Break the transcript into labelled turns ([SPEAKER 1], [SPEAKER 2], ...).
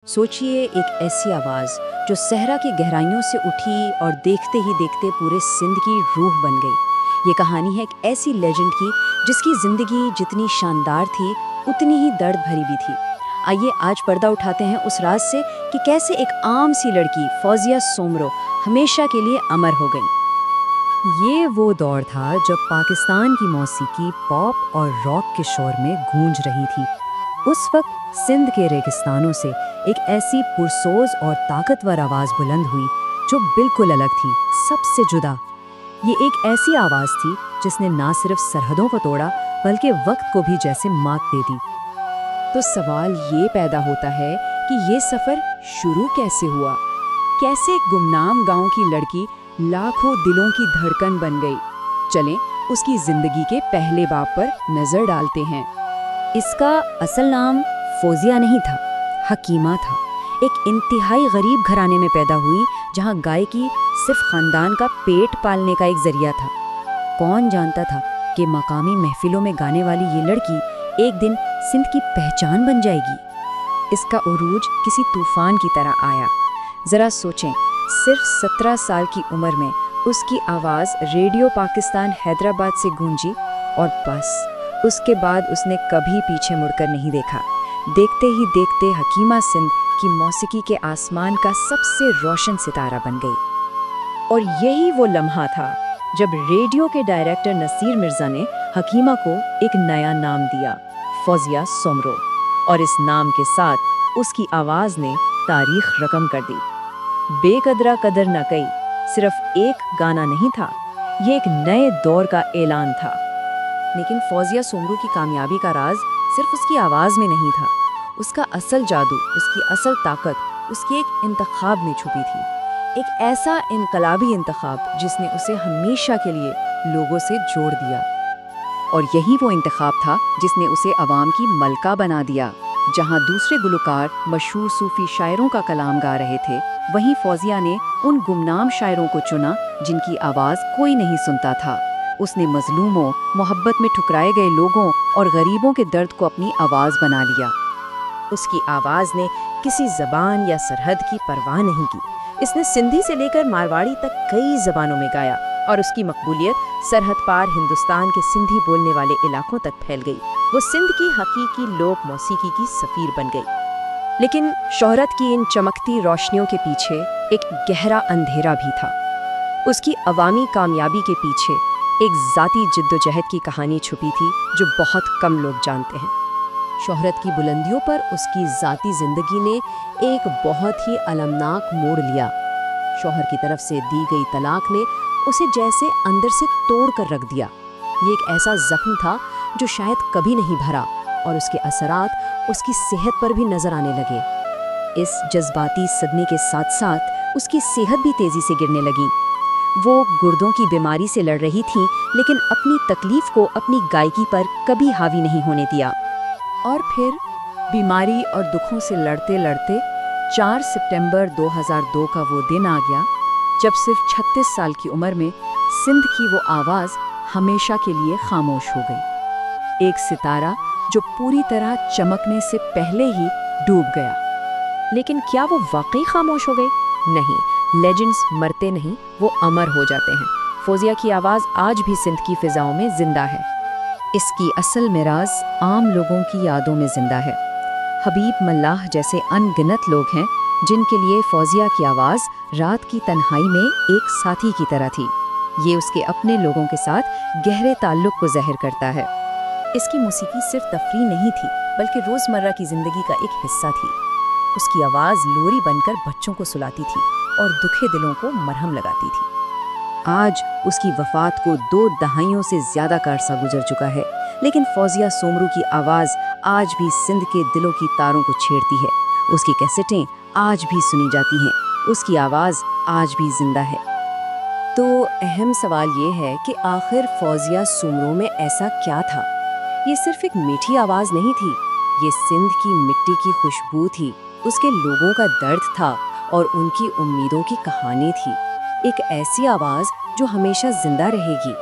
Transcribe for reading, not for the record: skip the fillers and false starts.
[SPEAKER 1] सोचिए एक ऐसी आवाज़ जो सहरा की गहराइयों से उठी और देखते ही देखते पूरे सिंध की रूह बन गई। ये कहानी है एक ऐसी लेजेंड की जिसकी ज़िंदगी जितनी शानदार थी उतनी ही दर्द भरी भी थी। आइए आज पर्दा उठाते हैं उस राज से कि कैसे एक आम सी लड़की फौजिया सोमरो हमेशा के लिए अमर हो गई। ये वो दौर था जब पाकिस्तान की मौसीकी पॉप और रॉक के शोर में गूंज रही थी। उस वक्त सिंध के रेगिस्तानों से एक ऐसी पुरसोज और ताकतवर आवाज़ बुलंद हुई जो बिल्कुल अलग थी, सबसे जुदा। ये एक ऐसी आवाज़ थी जिसने ना सिर्फ सरहदों को तोड़ा बल्कि वक्त को भी जैसे मात दे दी।
[SPEAKER 2] तो सवाल ये पैदा होता है कि ये सफ़र शुरू कैसे हुआ? कैसे एक गुमनाम गांव की लड़की लाखों दिलों की धड़कन बन गई? चलें उसकी ज़िंदगी के पहले बाब पर नज़र डालते हैं।
[SPEAKER 1] इसका असल नाम फौजिया नहीं था, हकीमा था। एक इंतहाई गरीब घराने में पैदा हुई जहां गायकी सिर्फ खानदान का पेट पालने का एक जरिया था। कौन जानता था कि मकामी महफिलों में गाने वाली ये लड़की एक दिन सिंध की पहचान बन जाएगी। इसका उरूज किसी तूफान की तरह आया। ज़रा सोचें, सिर्फ 17 साल की उम्र में उसकी आवाज़ रेडियो पाकिस्तान हैदराबाद से गूंजी और बस उसके बाद उसने कभी पीछे मुड़कर नहीं देखा। देखते ही देखते हकीमा सिंध की मौसीकी के आसमान का सबसे रोशन सितारा बन गई। और यही वो लम्हा था जब रेडियो के डायरेक्टर नसीर मिर्ज़ा ने हकीमा को एक नया नाम दिया, फौजिया सोमरो। और इस नाम के साथ उसकी आवाज़ ने तारीख रकम कर दी। बेकदरा कदर न कई सिर्फ एक गाना नहीं था, ये एक नए दौर का ऐलान था। लेकिन फौजिया सोमरो की कामयाबी का राज सिर्फ उसकी आवाज़ में नहीं था। उसका असल जादू, उसकी असल ताकत उसके एक इंतखाब में छुपी थी। एक ऐसा इनकलाबी इंतखाब जिसने उसे हमेशा के लिए लोगों से जोड़ दिया। और यही वो इंतखाब था जिसने उसे अवाम की मलका बना दिया। जहां दूसरे गुलकार मशहूर सूफी शायरों का कलाम गा रहे थे, वहीं फौजिया ने उन गुमनाम शायरों को चुना जिनकी आवाज़ कोई नहीं सुनता था। उसने मजलूमों, मोहब्बत में ठुकराए गए लोगों और गरीबों के दर्द को अपनी आवाज़ बना लिया। उसकी आवाज़ ने किसी ज़बान या सरहद की परवाह नहीं की। इसने सिंधी से लेकर मारवाड़ी तक कई ज़बानों में गाया और उसकी मकबूलियत सरहद पार हिंदुस्तान के सिंधी बोलने वाले इलाकों तक फैल गई। वो सिंध की हकीकी लोक मौसीकी की सफ़ीर बन गई। लेकिन शोहरत की इन चमकती रोशनियों के पीछे एक गहरा अंधेरा भी था। उसकी अवामी कामयाबी के पीछे एक ज़ाती जिद्दोजहद की कहानी छुपी थी जो बहुत कम लोग जानते हैं। शोहरत की बुलंदियों पर उसकी ज़ाती ज़िंदगी ने एक बहुत ही अलमनाक मोड़ लिया। शौहर की तरफ से दी गई तलाक ने उसे जैसे अंदर से तोड़ कर रख दिया। ये एक ऐसा जख्म था जो शायद कभी नहीं भरा और उसके असरात उसकी सेहत पर भी नज़र आने लगे। इस जज्बाती सदमे के साथ साथ उसकी सेहत भी तेज़ी से गिरने लगी। वो गुर्दों की बीमारी से लड़ रही थी, लेकिन अपनी तकलीफ को अपनी गायकी पर कभी हावी नहीं होने दिया। और फिर बीमारी और दुखों से लड़ते लड़ते 4 सितंबर 2002 का वो दिन आ गया जब सिर्फ 36 साल की उम्र में सिंध की वो आवाज़ हमेशा के लिए खामोश हो गई। एक सितारा जो पूरी तरह चमकने से पहले ही डूब गया। लेकिन क्या वो वाकई खामोश हो गई? नहीं, लेजेंड्स मरते नहीं, वो अमर हो जाते हैं। फौजिया की आवाज़ आज भी सिंध की फ़िज़ाओं में ज़िंदा है। इसकी असल मिरास आम लोगों की यादों में ज़िंदा है। हबीब मल्लाह जैसे अनगिनत लोग हैं जिनके लिए फौजिया की आवाज़ रात की तन्हाई में एक साथी की तरह थी। ये उसके अपने लोगों के साथ गहरे ताल्लुक़ को ज़ाहिर करता है। इसकी मौसीकी सिर्फ तफरीह नहीं थी बल्कि रोज़मर्रा की ज़िंदगी का एक हिस्सा थी। उसकी आवाज़ लोरी बनकर बच्चों को सुलाती थी और दुखे दिलों को मरहम लगाती थी। आज उसकी वफ़ात को 2 दहाइयों से ज़्यादा का अरसा गुजर चुका है, लेकिन फौजिया सोमरो की आवाज़ आज भी सिंध के दिलों की तारों को छेड़ती है। उसकी कैसेटें आज भी सुनी जाती हैं, उसकी आवाज़ आज भी ज़िंदा है। तो अहम सवाल ये है कि आखिर फौजिया सोमरो में ऐसा क्या था? ये सिर्फ एक मीठी आवाज़ नहीं थी, ये सिंध की मिट्टी की खुशबू थी, उसके लोगों का दर्द था और उनकी उम्मीदों की कहानी थी। एक ऐसी आवाज़ जो हमेशा जिंदा रहेगी।